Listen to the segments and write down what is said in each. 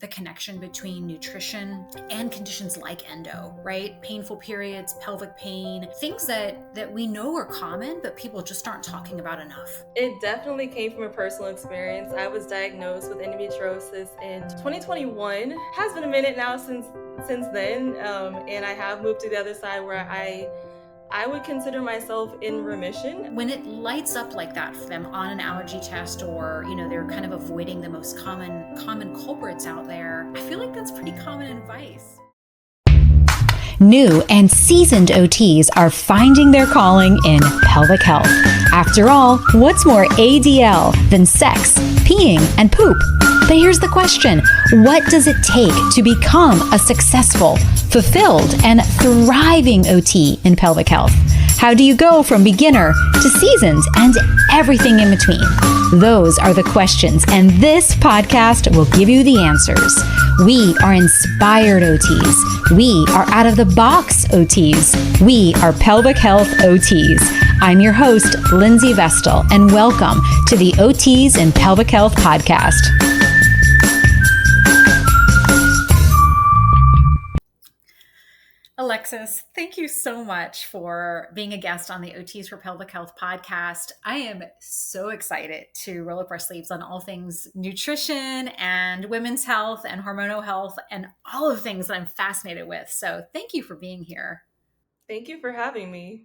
the connection between nutrition and conditions like endo, right? Painful periods, pelvic pain, things that we know are common, but people just aren't talking about enough. It definitely came from a personal experience. I was diagnosed with endometriosis in 2021. Has been a minute now since then, and I have moved to the other side where I would consider myself in remission. When it lights up like that for them on an allergy test, or they're kind of avoiding the most common culprits out there, I feel like that's pretty common advice. New and seasoned OTs are finding their calling in pelvic health. After all, what's more ADL than sex, peeing, and poop? But here's the question: what does it take to become a successful, fulfilled, and thriving OT in pelvic health? How do you go from beginner to seasoned and everything in between? Those are the questions, and this podcast will give you the answers. We are inspired OTs. We are out of the box OTs. We are pelvic health OTs. I'm your host, Lindsay Vestal, and welcome to the OTs in Pelvic Health podcast. Alexis, thank you so much for being a guest on the OTs for Pelvic Health podcast. I am so excited to roll up our sleeves on all things nutrition and women's health and hormonal health and all of the things that I'm fascinated with. So thank you for being here. Thank you for having me.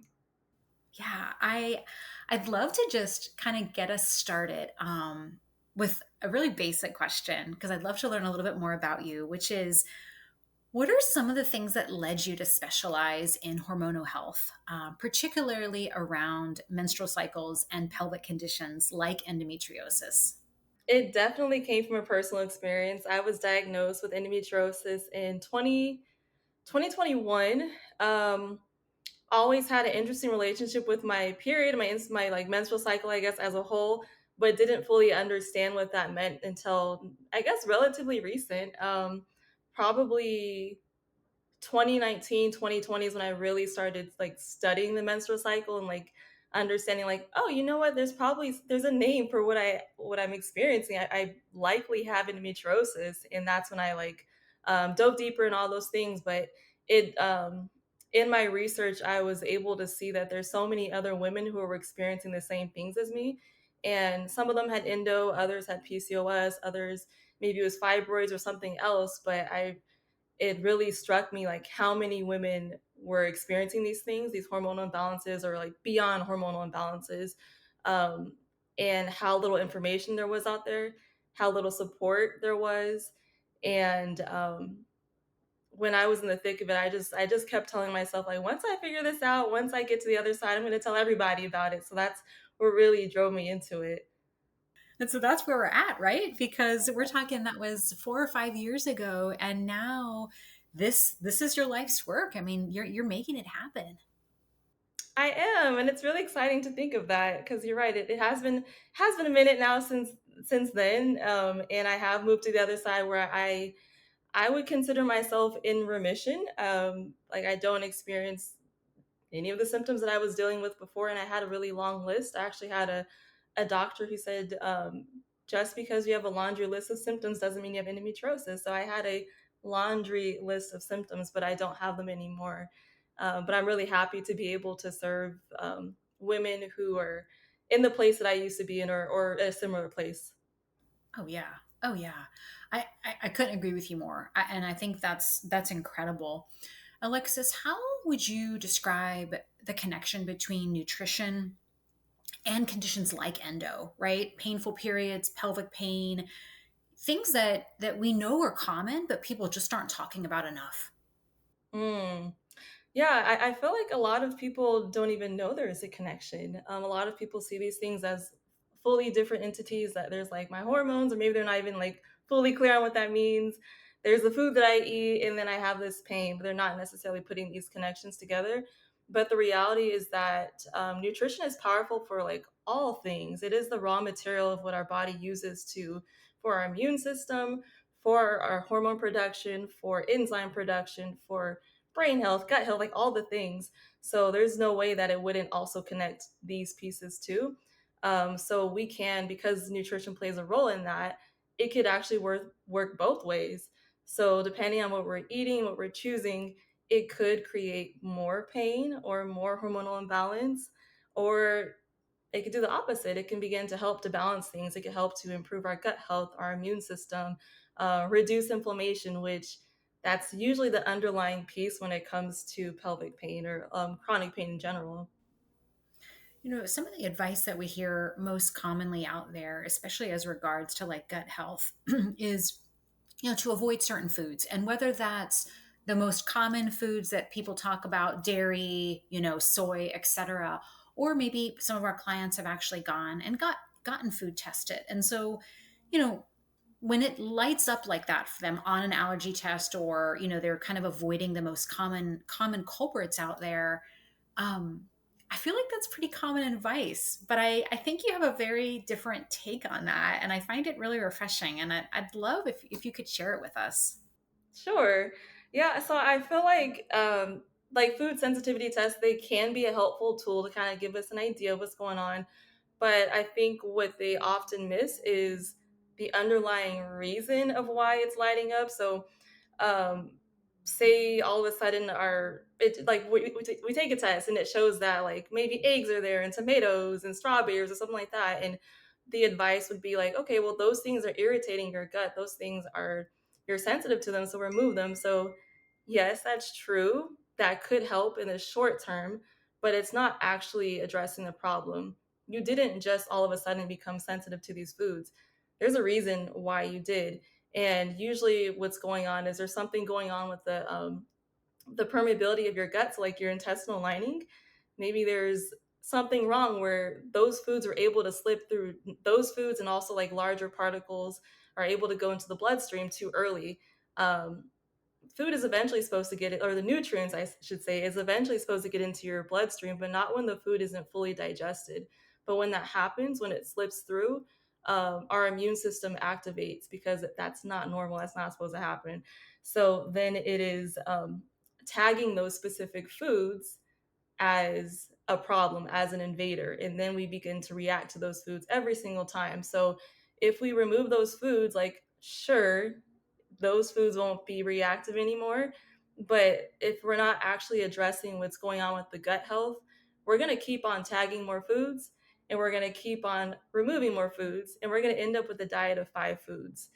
Yeah, I'd love to just kind of get us started with a really basic question, because I'd love to learn a little bit more about you, which is, what are some of the things that led you to specialize in hormonal health, particularly around menstrual cycles and pelvic conditions like endometriosis? It definitely came from a personal experience. I was diagnosed with endometriosis in 2021. Always had an interesting relationship with my period, my like menstrual cycle, I guess, as a whole, but didn't fully understand what that meant until I guess relatively recent. Probably 2019, 2020 is when I really started like studying the menstrual cycle and like understanding like, oh, you know what, there's a name for what I'm experiencing. I likely have endometriosis, and that's when I like dove deeper in all those things. But it in my research, I was able to see that there's so many other women who were experiencing the same things as me, and some of them had endo, others had PCOS, others maybe it was fibroids or something else. But it really struck me like how many women were experiencing these things, these hormonal imbalances or like beyond hormonal imbalances, um, and how little information there was out there, how little support there was. And when I was in the thick of it, I just kept telling myself like, once I figure this out, once I get to the other side, I'm going to tell everybody about it. So that's what really drove me into it. And so that's where we're at, right? Because we're talking that was 4 or 5 years ago, and now this is your life's work. I mean, you're making it happen. I am, and it's really exciting to think of that because you're right. It has been a minute now since then, and I have moved to the other side where I would consider myself in remission. Like I don't experience any of the symptoms that I was dealing with before, and I had a really long list. I actually had a doctor who said, just because you have a laundry list of symptoms doesn't mean you have endometriosis. So I had a laundry list of symptoms, but I don't have them anymore. But I'm really happy to be able to serve women who are in the place that I used to be in, or a similar place. Oh yeah. Oh yeah. I couldn't agree with you more. And I think that's incredible. Alexis, how would you describe the connection between nutrition and conditions like endo, right? Painful periods, pelvic pain, things that we know are common, but people just aren't talking about enough. Mm. Yeah, I feel like a lot of people don't even know there is a connection. A lot of people see these things as fully different entities, that there's like my hormones, or maybe they're not even like fully clear on what that means. There's the food that I eat, and then I have this pain, but they're not necessarily putting these connections together. But the reality is that nutrition is powerful for like all things. It is the raw material of what our body uses to for our immune system, for our hormone production, for enzyme production, for brain health, gut health, like all the things. So there's no way that it wouldn't also connect these pieces too. So we can, because nutrition plays a role in that, it could actually work both ways. So depending on what we're eating, what we're choosing, it could create more pain or more hormonal imbalance, or it could do the opposite. It can begin to help to balance things. It can help to improve our gut health, our immune system, reduce inflammation, which that's usually the underlying piece when it comes to pelvic pain or chronic pain in general. Some of the advice that we hear most commonly out there, especially as regards to like gut health, is to avoid certain foods. And whether that's the most common foods that people talk about, dairy, soy, etc., or maybe some of our clients have actually gone and gotten food tested. And so, you know, when it lights up like that for them on an allergy test, or they're kind of avoiding the most common culprits out there, um, I feel like that's pretty common advice, but I think you have a very different take on that. And I find it really refreshing. And I'd love if you could share it with us. Sure. Yeah, so I feel like food sensitivity tests, they can be a helpful tool to kind of give us an idea of what's going on. But I think what they often miss is the underlying reason of why it's lighting up. So um, say all of a sudden we take a test and it shows that like maybe eggs are there and tomatoes and strawberries or something like that, and the advice would be like, okay, well, those things are irritating your gut, those things are, you're sensitive to them, so remove them. So yes, that's true, that could help in the short term, but it's not actually addressing the problem. You didn't just all of a sudden become sensitive to these foods. There's a reason why you did. And usually what's going on is there's something going on with the permeability of your gut, so like your intestinal lining. Maybe there's something wrong where those foods are able to slip through, those foods and also like larger particles are able to go into the bloodstream too early. Um, Food is eventually supposed to get it, or the nutrients, I should say, is eventually supposed to get into your bloodstream, but not when the food isn't fully digested. But when that happens, when it slips through, our immune system activates because that's not normal. That's not supposed to happen. So then it is tagging those specific foods as a problem, as an invader. And then we begin to react to those foods every single time. So if we remove those foods, like, sure, those foods won't be reactive anymore. But if we're not actually addressing what's going on with the gut health, we're going to keep on tagging more foods and we're going to keep on removing more foods. And we're going to end up with a diet of 5 foods.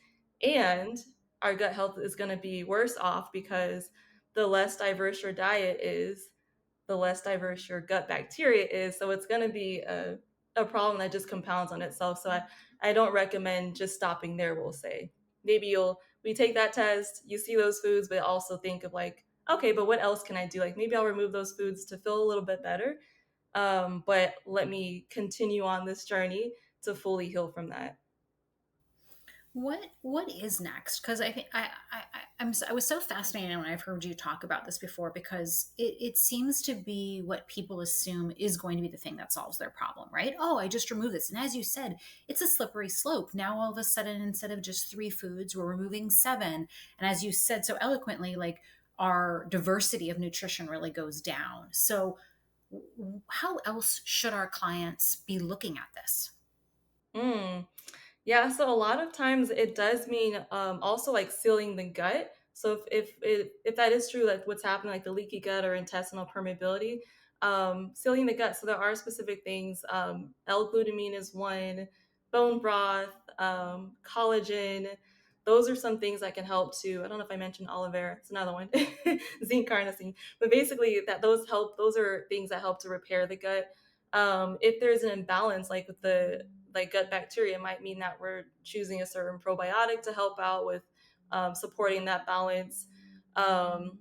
And our gut health is going to be worse off because the less diverse your diet is, the less diverse your gut bacteria is. So it's going to be a problem that just compounds on itself. So I don't recommend just stopping there, we'll say. Maybe we take that test, you see those foods, but also think of like, okay, but what else can I do? Like maybe I'll remove those foods to feel a little bit better. But let me continue on this journey to fully heal from that. What is next? Because I think I was so fascinated when I've heard you talk about this before, because it seems to be what people assume is going to be the thing that solves their problem, right? Oh, I just remove this, and as you said, it's a slippery slope. Now all of a sudden, instead of just 3 foods, we're removing 7, and as you said so eloquently, like our diversity of nutrition really goes down. So, how else should our clients be looking at this? Mm. Yeah, so a lot of times it does mean also like sealing the gut. So if that is true, like what's happening, like the leaky gut or intestinal permeability, sealing the gut. So there are specific things. L-glutamine is one, bone broth, collagen. Those are some things that can help too. I don't know if I mentioned aloe vera. It's another one, zinc carnosine. But basically, that those help. Those are things that help to repair the gut. If there's an imbalance, like with the like gut bacteria, it might mean that we're choosing a certain probiotic to help out with supporting that balance. Um,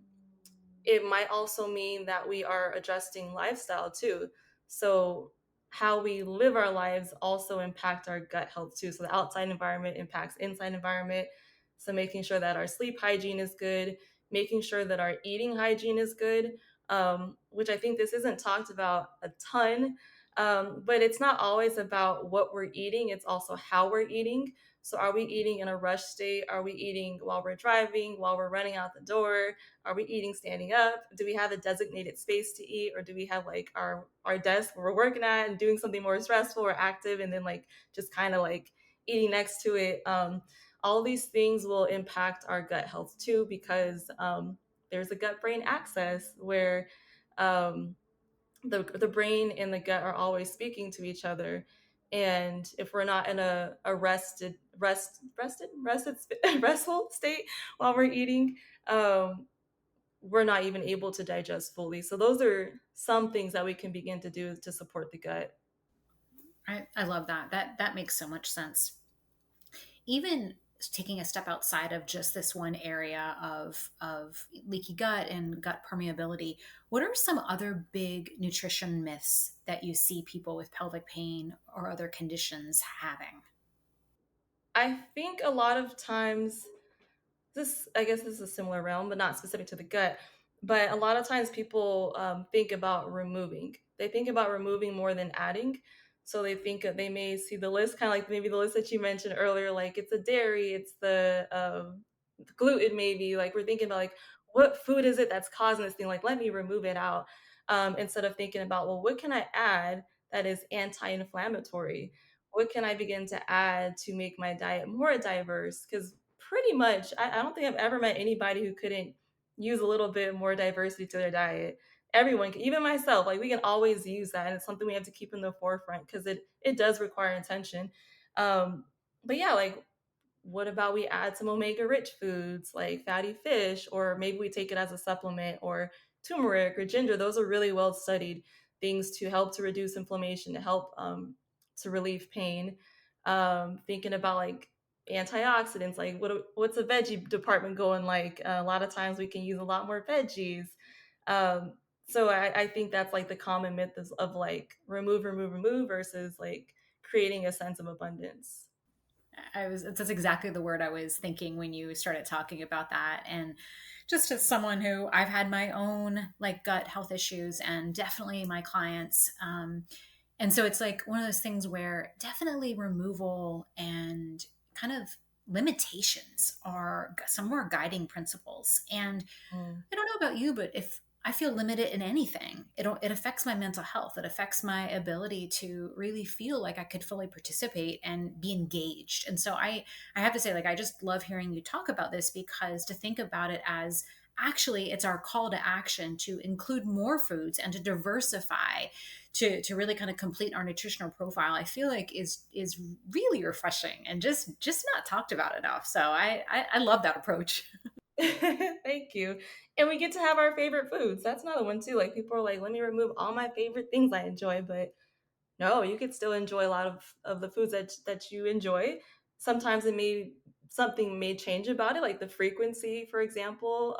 it might also mean that we are adjusting lifestyle too. So how we live our lives also impact our gut health too. So the outside environment impacts inside environment. So making sure that our sleep hygiene is good, making sure that our eating hygiene is good, which I think this isn't talked about a ton. But it's not always about what we're eating, it's also how we're eating. So are we eating in a rush state? Are we eating while we're driving, while we're running out the door? Are we eating standing up? Do we have a designated space to eat, or do we have like our desk where we're working at and doing something more stressful or active, and then like just kind of like eating next to it? All these things will impact our gut health too, because there's a gut brain axis where um, the brain and the gut are always speaking to each other. And if we're not in a restful state while we're eating, um, we're not even able to digest fully. So those are some things that we can begin to do to support the gut. I love that. That makes so much sense. Even taking a step outside of just this one area of leaky gut and gut permeability, what are some other big nutrition myths that you see people with pelvic pain or other conditions having? I think a lot of times this, I guess this is a similar realm, but not specific to the gut. But a lot of times people think about removing. They think about removing more than adding. So they think that they may see the list, kind of like maybe the list that you mentioned earlier, like it's the dairy, it's the gluten, maybe. Like we're thinking about like what food is it that's causing this thing? Like let me remove it out, instead of thinking about, well, what can I add that is anti-inflammatory? What can I begin to add to make my diet more diverse? Because pretty much, I don't think I've ever met anybody who couldn't use a little bit more diversity to their diet. Everyone, even myself, like we can always use that, and it's something we have to keep in the forefront because it does require intention. Um, but yeah, like what about we add some omega rich foods like fatty fish, or maybe we take it as a supplement, or turmeric or ginger? Those are really well studied things to help to reduce inflammation, to help to relieve pain. Thinking about like antioxidants, like what's a veggie department going like? A lot of times we can use a lot more veggies. Um, so I think that's like the common myth of like remove versus like creating a sense of abundance. That's exactly the word I was thinking when you started talking about that. And just as someone who I've had my own like gut health issues and definitely my clients. And so it's like one of those things where definitely removal and kind of limitations are some more guiding principles. And Mm. I don't know about you, but if I feel limited in anything, it affects my mental health. It affects my ability to really feel like I could fully participate and be engaged. And so I have to say, like, I just love hearing you talk about this, because to think about it as actually it's our call to action to include more foods and to diversify, to really kind of complete our nutritional profile, I feel like is really refreshing and just not talked about enough. So I love that approach. Thank you. And we get to have our favorite foods. That's another one too. Like people are like, let me remove all my favorite things I enjoy, but no, you could still enjoy a lot of the foods that you enjoy. Sometimes something may change about it, like the frequency, for example,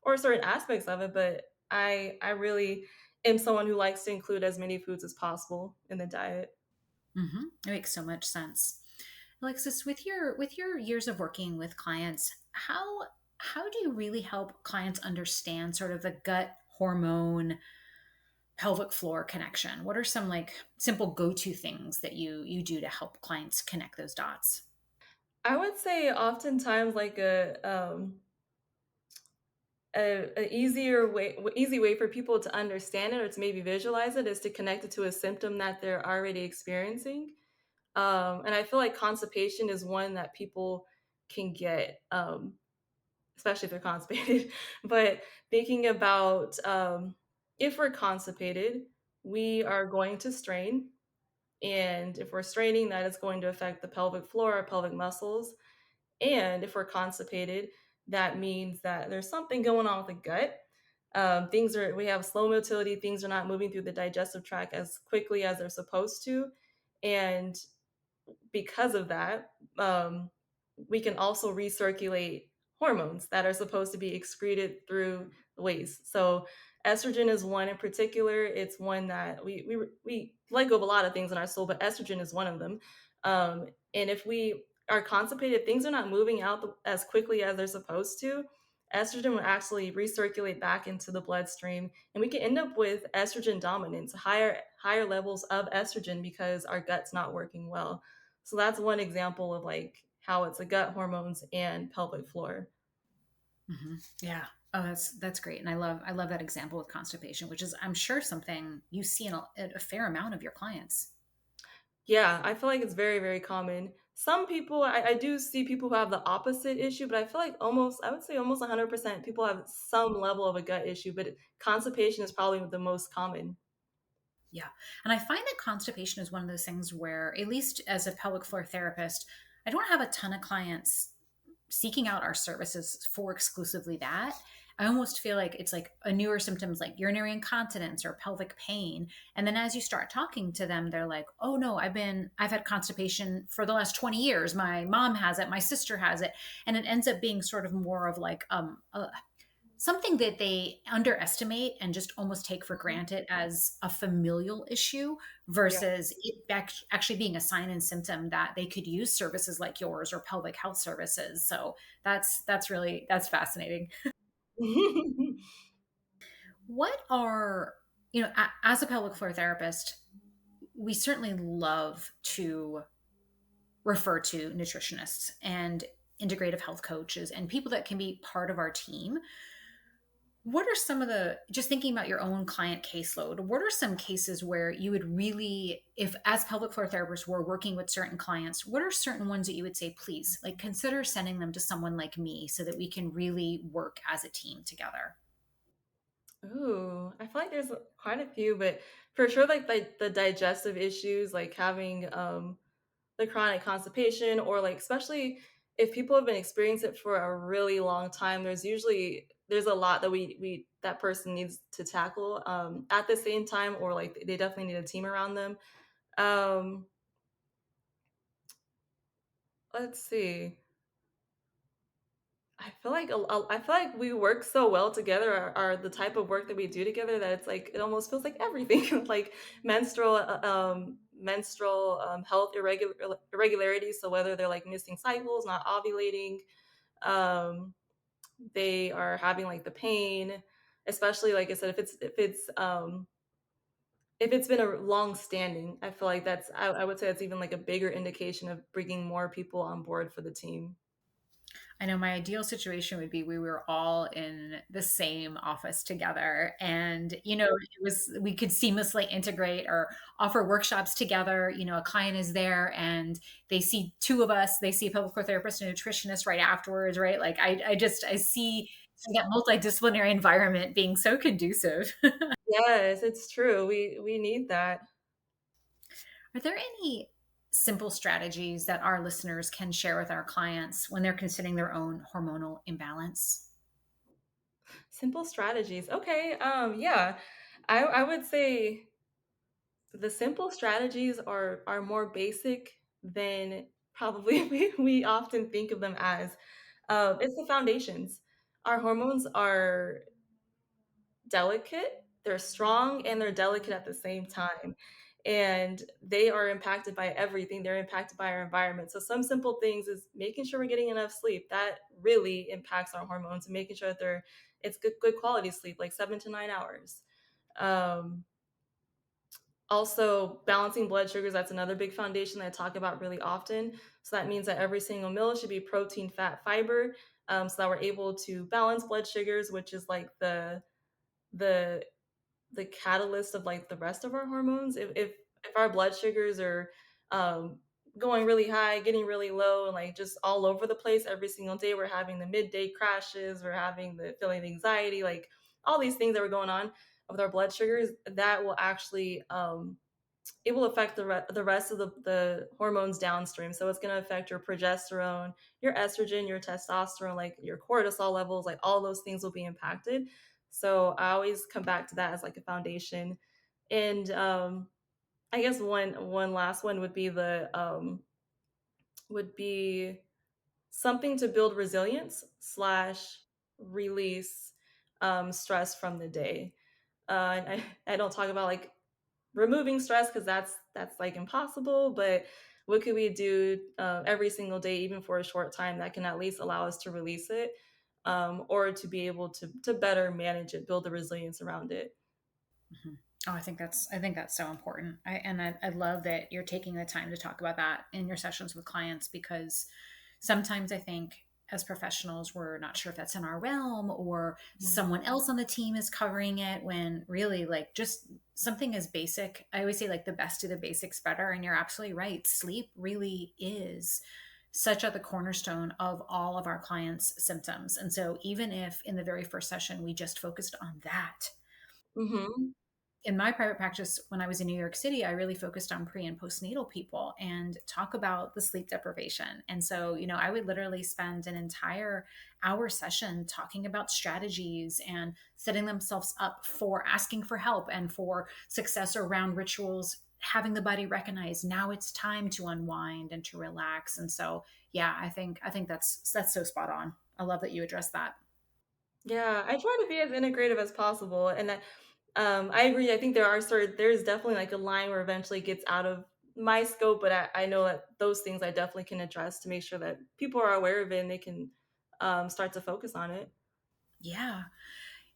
or certain aspects of it. But I really am someone who likes to include as many foods as possible in the diet. It makes so much sense. Alexis, with your years of working with clients, how do you really help clients understand sort of the gut hormone pelvic floor connection? What are some like simple go-to things that you do to help clients connect those dots? I would say oftentimes like a easy way for people to understand it or to maybe visualize it is to connect it to a symptom that they're already experiencing. And I feel like constipation is one that people can get, especially if they're constipated. But thinking about if we're constipated, we are going to strain. And if we're straining, that is going to affect the pelvic floor, our pelvic muscles. And if we're constipated, that means that there's something going on with the gut. We have slow motility, things are not moving through the digestive tract as quickly as they're supposed to. And because of that, we can also recirculate hormones that are supposed to be excreted through the waste. So estrogen is one in particular. It's one that we let go of a lot of things in our soul, but estrogen is one of them. And if we are constipated, things are not moving out as quickly as they're supposed to. Estrogen will actually recirculate back into the bloodstream, and we can end up with estrogen dominance, higher levels of estrogen because our gut's not working well. So that's one example of like how it's the gut hormones and pelvic floor. Yeah. Oh, that's great. And I love that example with constipation, which is I'm sure something you see in a fair amount of your clients. Yeah, I feel like it's very, very common, some people, I do see people who have the opposite issue, but I feel like I would say almost 100% people have some level of a gut issue, but constipation is probably the most common. Yeah. And I find that constipation is one of those things where, at least as a pelvic floor therapist, I don't have a ton of clients seeking out our services for exclusively that. I almost feel like it's like a newer symptoms like urinary incontinence or pelvic pain. And then as you start talking to them, they're like, oh no, I've had constipation for the last 20 years. My mom has it, my sister has it. And it ends up being sort of more of like something that they underestimate and just almost take for granted as a familial issue Yeah. versus it actually being a sign and symptom that they could use services like yours or pelvic health services. So that's fascinating. What are, as a pelvic floor therapist, we certainly love to refer to nutritionists and integrative health coaches and people that can be part of our team. What are some of the, just thinking about your own client caseload, what are some cases where you would really, if as pelvic floor therapists were working with certain clients, what are certain ones that you would say, please, like consider sending them to someone like me so that we can really work as a team together? Ooh, I feel like there's quite a few, but for sure, like the digestive issues, like having the chronic constipation, or like especially if people have been experiencing it for a really long time, there's a lot that we that person needs to tackle at the same time, or like they definitely need a team around them. Um, let's see. I feel like we work so well together. The type of work that we do together that it's like it almost feels like everything, like menstrual health irregularities. So whether they're like missing cycles, not ovulating, um, they are having like the pain, especially like I said, if it's been a long standing, I feel like I would say that's even like a bigger indication of bringing more people on board for the team. I know my ideal situation would be we were all in the same office together and, it was, we could seamlessly integrate or offer workshops together. A client is there and they see two of us, they see a pelvic core therapist and a nutritionist right afterwards, right? Like I see that multidisciplinary environment being so conducive. Yes, it's true. We need that. Are there any simple strategies that our listeners can share with our clients when they're considering their own hormonal imbalance? Simple strategies. Okay. Yeah. I would say the simple strategies are more basic than probably we often think of them as. It's the foundations. Our hormones are delicate, they're strong, and they're delicate at the same time. And they are impacted by everything. They're impacted by our environment. So some simple things is making sure we're getting enough sleep. That really impacts our hormones, and making sure that it's good quality sleep, like 7 to 9 hours. Um, Also, balancing blood sugars, that's another big foundation that I talk about really often. So that means that every single meal should be protein, fat, fiber, so that we're able to balance blood sugars, which is like the the catalyst of like the rest of our hormones. If our blood sugars are um, going really high, getting really low, and like just all over the place every single day, we're having the midday crashes, we're having the feeling of anxiety, like all these things that were going on with our blood sugars. That will actually it will affect the rest of the hormones downstream. So it's going to affect your progesterone, your estrogen, your testosterone, like your cortisol levels, like all those things will be impacted. So I always come back to that as like a foundation. And I guess one last one would be something to build resilience slash release stress from the day. I don't talk about like removing stress because that's like impossible, but what could we do every single day, even for a short time, that can at least allow us to release it, or to be able to better manage it, build the resilience around it. Mhm. Oh, I think that's so important. I love that you're taking the time to talk about that in your sessions with clients because sometimes I think as professionals, we're not sure if that's in our realm or Mhm. someone else on the team is covering it, when really, like, just something as basic. I always say, like, the best do the basics better. And you're absolutely right. Sleep really is such at the cornerstone of all of our clients' symptoms. And so even if in the very first session we just focused on that, Mhm. in my private practice when I was in New York City, I really focused on pre and postnatal people and talk about the sleep deprivation. And so, I would literally spend an entire hour session talking about strategies and setting themselves up for asking for help and for success around rituals, having the body recognize now it's time to unwind and to relax. And so, yeah, I think that's so spot on. I love that you addressed that. Yeah, I try to be as integrative as possible, and I agree. I think there's definitely like a line where eventually it gets out of my scope, but I know that those things I definitely can address to make sure that people are aware of it and they can start to focus on it. Yeah.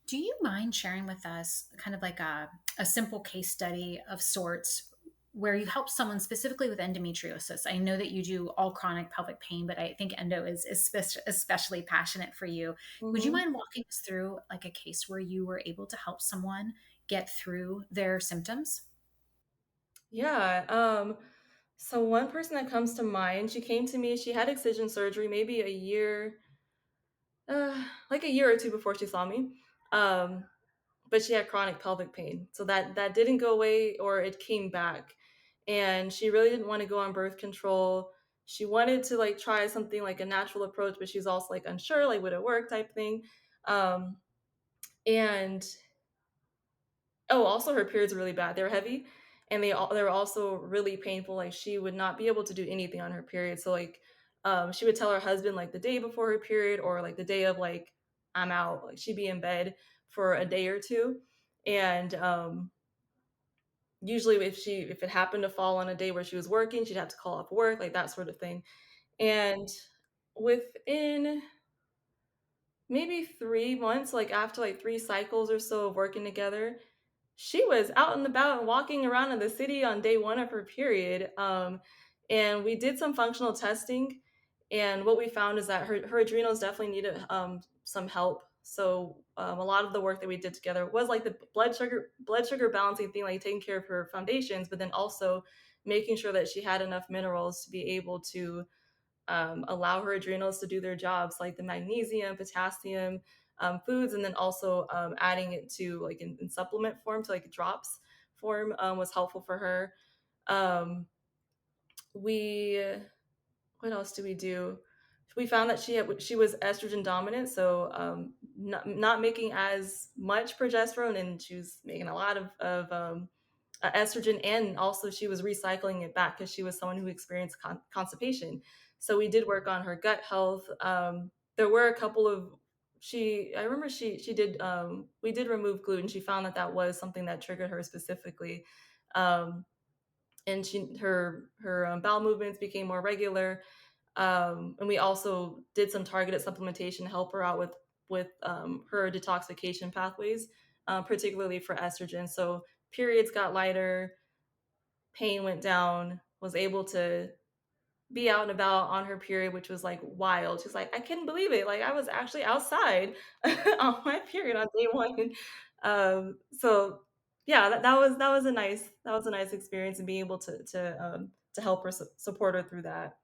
Do you mind sharing with us kind of like a simple case study of sorts where you help someone specifically with endometriosis? I know that you do all chronic pelvic pain, but I think endo is especially passionate for you. Would you Hmm. mind walking us through like a case where you were able to help someone get through their symptoms? Yeah. So one person that comes to mind, she came to me. She had excision surgery, maybe like a year or two before she saw me. Um, but she had chronic pelvic pain, so that didn't go away, or it came back, and she really didn't want to go on birth control. She wanted to like try something like a natural approach, but she's also like unsure, like would it work type thing. Um, and Oh, also her periods were really bad. They were heavy, and they were also really painful. Like she would not be able to do anything on her period. So like, she would tell her husband like the day before her period, or like the day of like I'm out. Like she'd be in bed for a day or two, and usually if it happened to fall on a day where she was working, she'd have to call off work, like that sort of thing. And within maybe 3 months, like after like 3 cycles or so of working together, she was out and about and walking around in the city on day one of her period. And we did some functional testing. And what we found is that her adrenals definitely needed some help. So a lot of the work that we did together was like the blood sugar balancing thing, like taking care of her foundations, but then also making sure that she had enough minerals to be able to allow her adrenals to do their jobs, like the magnesium, potassium, foods, and then also adding it to like in supplement form, to like drops form, was helpful for her. Um, we What else do we do? We found that she was estrogen dominant, so not making as much progesterone, and she was making a lot of estrogen, and also she was recycling it back because she was someone who experienced constipation. So we did work on her gut health. There were a couple of she I remember she did we did remove gluten. She found that that was something that triggered her specifically. Um, and her bowel movements became more regular, and we also did some targeted supplementation to help her out with her detoxification pathways, particularly for estrogen. So periods got lighter, pain went down, was able to be out and about on her period, which was like wild. She's like, I couldn't believe it. Like I was actually outside on my period on day one. So yeah, that was a nice experience, and being able to help her support her through that.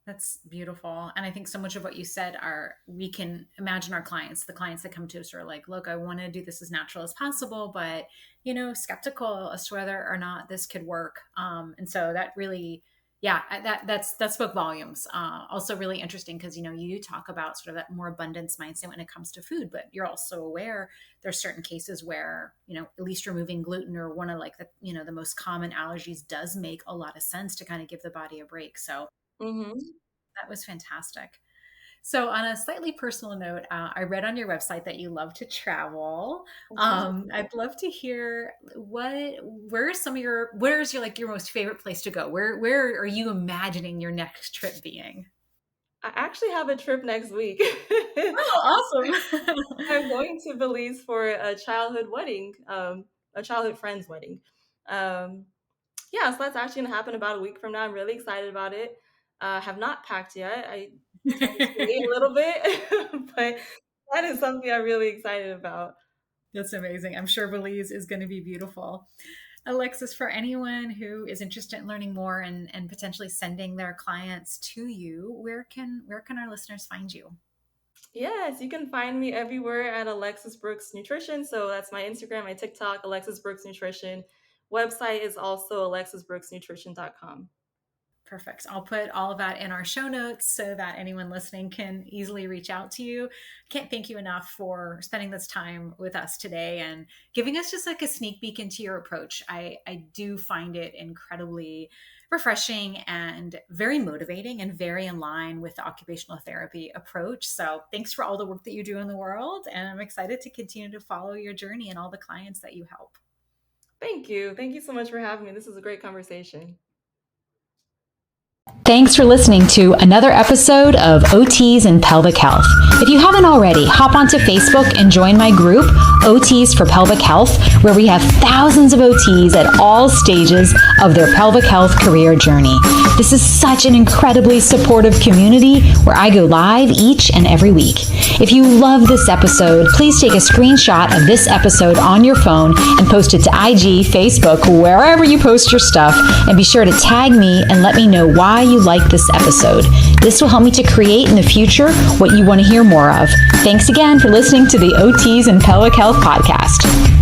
That's beautiful. And I think so much of what you said are, we can imagine our clients, the clients that come to us are like, look, I want to do this as natural as possible, but, skeptical as to whether or not this could work. And so that really, yeah, that spoke volumes. Also really interesting because, you talk about sort of that more abundance mindset when it comes to food, but you're also aware there's certain cases where, at least removing gluten or one of like the most common allergies does make a lot of sense to kind of give the body a break. So Hmm. that was fantastic. So, on a slightly personal note, I read on your website that you love to travel. I'd love to hear where's your most favorite place to go? Where are you imagining your next trip being? I actually have a trip next week. Oh, I'm awesome. going to Belize for a childhood wedding, a childhood friend's wedding. Um, yeah, so that's actually going to happen about a week from now. I'm really excited about it. Have not packed yet. a little bit, but that is something I'm really excited about. That's amazing. I'm sure Belize is going to be beautiful. Alexis, for anyone who is interested in learning more and potentially sending their clients to you, where can our listeners find you? Yes, you can find me everywhere at Alexis Brooks Nutrition. So that's my Instagram, my TikTok, Alexis Brooks Nutrition. Website is also alexisbrooksnutrition.com. Perfect. I'll put all of that in our show notes so that anyone listening can easily reach out to you. Can't thank you enough for spending this time with us today and giving us just like a sneak peek into your approach. I do find it incredibly refreshing and very motivating and very in line with the occupational therapy approach. So thanks for all the work that you do in the world. And I'm excited to continue to follow your journey and all the clients that you help. Thank you. Thank you so much for having me. This is a great conversation. Thanks for listening to another episode of OTs in Pelvic Health. If you haven't already, hop onto Facebook and join my group, OTs for Pelvic Health, where we have thousands of OTs at all stages of their pelvic health career journey. This is such an incredibly supportive community where I go live each and every week. If you love this episode, please take a screenshot of this episode on your phone and post it to IG, Facebook, wherever you post your stuff, and be sure to tag me and let me know why you like this episode. This will help me to create in the future what you want to hear more of. Thanks again for listening to the OTs and Pelvic Health podcast.